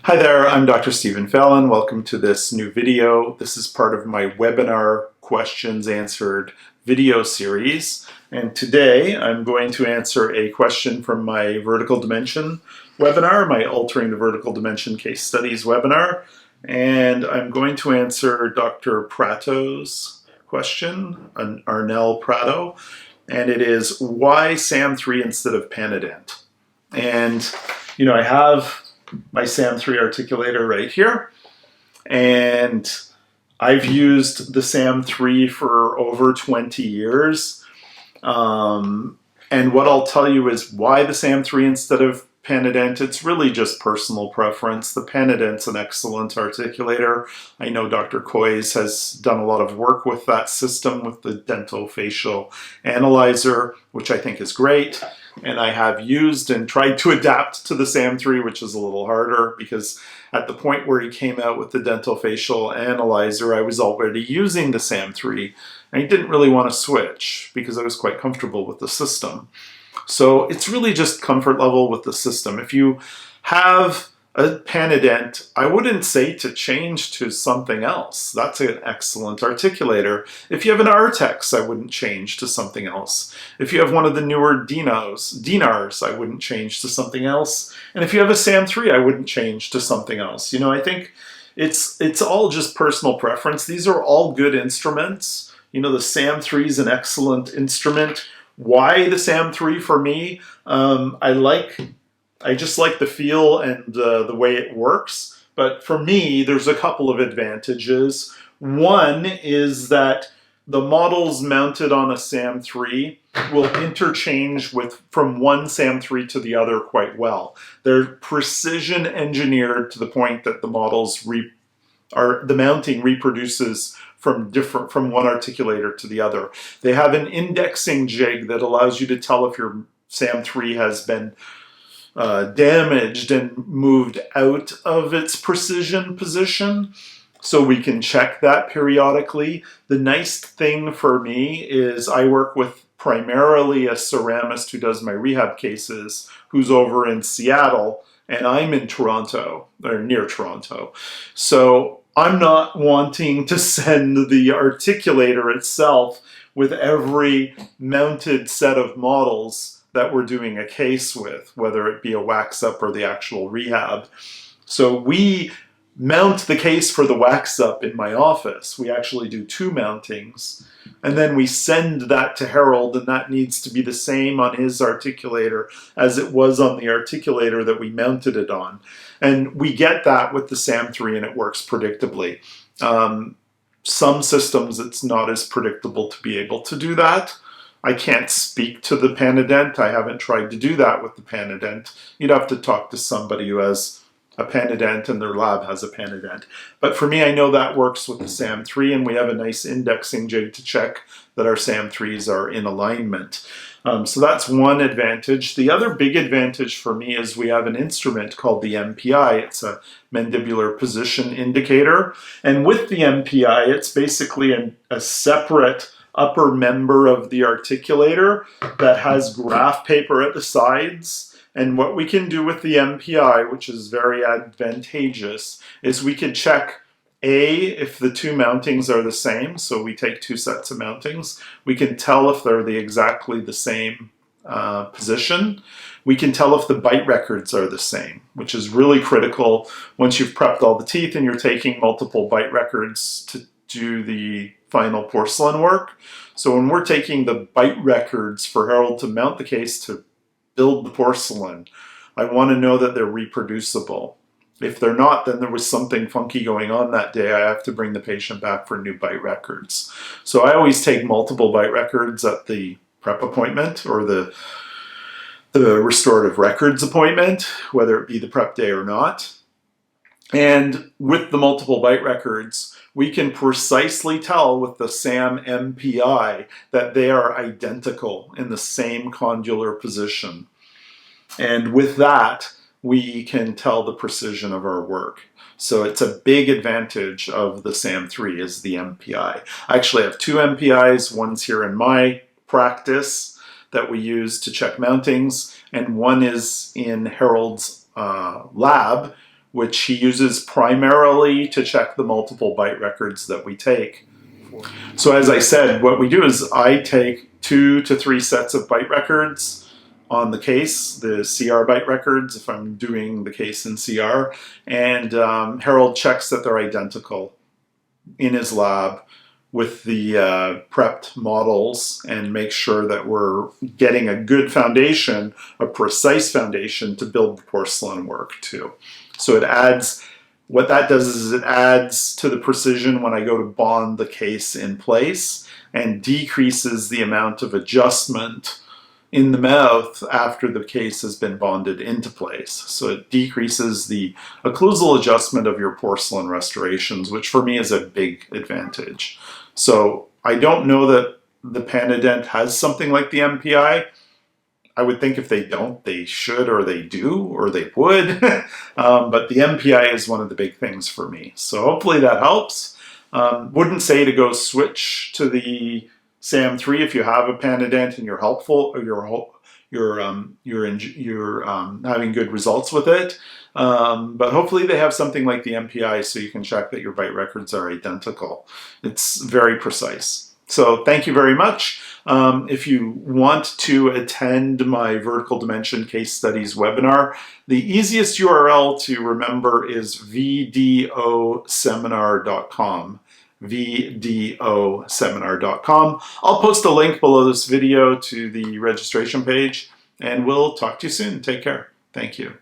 Hi there, I'm Dr. Stephen Phelan. Welcome to this new video. This is part of my webinar questions answered video series. And today I'm going to answer a question from my vertical dimension webinar, my Altering the Vertical Dimension Case Studies webinar. And I'm going to answer Dr. Prato's question, Arnell Prato. And it is, why SAM3 instead of Panadent? And, I have my SAM3 articulator right here, and I've used the SAM3 for over 20 years. And what I'll tell you is why the SAM3 instead of Panadent. It's really just personal preference. The Panadent's an excellent articulator. I know Dr. Coys has done a lot of work with that system with the dentofacial analyzer, which I think is great. And I have used and tried to adapt to the SAM3, which is a little harder because at the point where he came out with the dentofacial analyzer, I was already using the SAM3. And I didn't really want to switch because I was quite comfortable with the system. So it's really just comfort level with the system. If you have a Panadent, I wouldn't say to change to something else. That's an excellent articulator. If you have an Artex, I wouldn't change to something else. If you have one of the newer Dinars, I wouldn't change to something else. And if you have a SAM3, I wouldn't change to something else. I think it's all just personal preference. These are all good instruments. The SAM3 is an excellent instrument. Why the SAM3 for me? I just like the feel and the way it works. But for me, there's a couple of advantages. One is that the models mounted on a SAM3 will interchange from one SAM3 to the other quite well. They're precision engineered to the point that the models the mounting reproduces from one articulator to the other. They have an indexing jig that allows you to tell if your SAM3 has been damaged and moved out of its precision position, so we can check that periodically. The nice thing for me is I work with primarily a ceramist who does my rehab cases, who's over in Seattle, and I'm in Toronto, or near Toronto. So I'm not wanting to send the articulator itself with every mounted set of models that we're doing a case with, whether it be a wax up or the actual rehab. So we mount the case for the wax up in my office. We actually do 2 mountings, and then we send that to Harold, and that needs to be the same on his articulator as it was on the articulator that we mounted it on. And we get that with the SAM3, and it works predictably. Some systems, it's not as predictable to be able to do that. I can't speak to the Panadent. I haven't tried to do that with the Panadent. You'd have to talk to somebody who has a Panadent and their lab has a Panadent. But for me, I know that works with the SAM3, and we have a nice indexing jig to check that our SAM3s are in alignment. So that's one advantage. The other big advantage for me is we have an instrument called the MPI. It's a mandibular position indicator. And with the MPI, it's basically a separate upper member of the articulator that has graph paper at the sides. And what we can do with the MPI, which is very advantageous, is we can check if the 2 mountings are the same. So we take 2 sets of mountings. We can tell if they're exactly the same position. We can tell if the bite records are the same, which is really critical once you've prepped all the teeth and you're taking multiple bite records to do the final porcelain work. So when we're taking the bite records for Harold to mount the case to build the porcelain, I want to know that they're reproducible. If they're not, then there was something funky going on that day. I have to bring the patient back for new bite records. So I always take multiple bite records at the prep appointment or the restorative records appointment, whether it be the prep day or not. And with the multiple bite records, we can precisely tell with the SAM MPI that they are identical in the same condylar position. And with that, we can tell the precision of our work. So it's a big advantage of the SAM3 is the MPI. I actually have 2 MPIs. One's here in my practice that we use to check mountings, and one is in Harold's lab which he uses primarily to check the multiple bite records that we take. So as I said, what we do is I take 2 to 3 sets of bite records on the case, the CR bite records, if I'm doing the case in CR, and Harold checks that they're identical in his lab with the prepped models and make sure that we're getting a good foundation, a precise foundation to build the porcelain work to. So it adds, what that does is it adds to the precision when I go to bond the case in place and decreases the amount of adjustment in the mouth after the case has been bonded into place. So it decreases the occlusal adjustment of your porcelain restorations, which for me is a big advantage. So I don't know that the Panadent has something like the MPI. I would think if they don't, they should, or they do, or they would. But the MPI is one of the big things for me. So hopefully that helps. Wouldn't say to go switch to the SAM3 if you have a Panadent and you're helpful, or you're having good results with it. But hopefully they have something like the MPI so you can check that your bite records are identical. It's very precise. So thank you very much. If you want to attend my vertical dimension case studies webinar, the easiest URL to remember is vdoseminar.com. vdoseminar.com. I'll post a link below this video to the registration page, and we'll talk to you soon. Take care. Thank you.